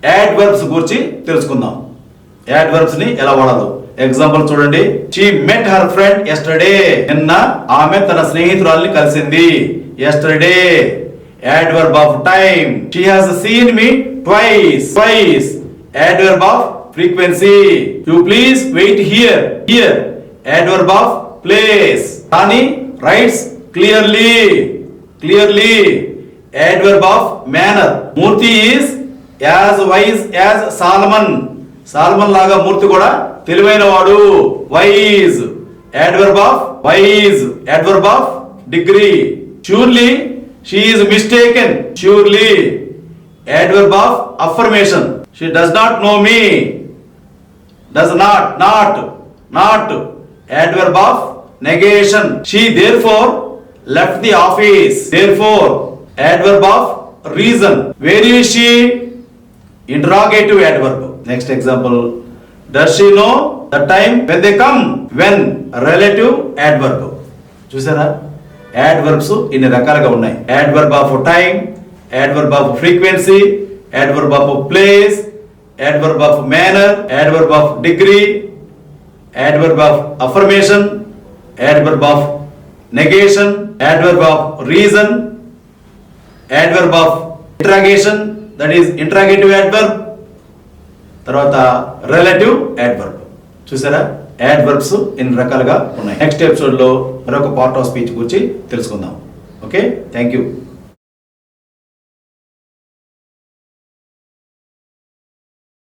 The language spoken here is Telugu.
యాడ్వర్బ్స్ గురించి తెలుసుకుందాం. యాడ్వర్బ్స్ ని ఎలా వాడాలో ఎగ్జాంపుల్ చూడండి. She met her friend yesterday. నిన్న ఆమె తన స్నేహితురాల్ని కలిసింది. Yesterday. Adverb of time. She has seen me twice. Adverb of frequency. You please wait here. Adverb of place. Rani writes clearly. Adverb of manner. Murthy is as wise as Solomon. Solomon లాగా మూర్తి కూడా తెలివైన వాడు. Wise. Adverb of wise. Adverb of degree. Surely she is mistaken. Adverb of affirmation. She does not know me. Does not. Adverb of negation. She therefore left the office. Adverb of reason. Where is she? Interrogative adverb. Next example. Does she know the time when they come? When. Relative adverb. చూసారా, యాడ్వర్బ్స్ ఇన్ని రకాలుగా ఉన్నాయి. Adverb of time, adverb of frequency, adverb of place, adverb of manner, adverb of degree, adverb of affirmation, adverb of negation, adverb of reason, adverb of interrogation, that is interrogative adverb, తర్వాత relative adverb. చూసారా, adverbs ఇన్ని రకాలుగా ఉన్నాయి. నెక్స్ట్ ఎపిసోడ్ లో మరొక పార్ట్ ఆఫ్ స్పీచ్ గురించి తెలుసుకుందాం. Okay, thank you.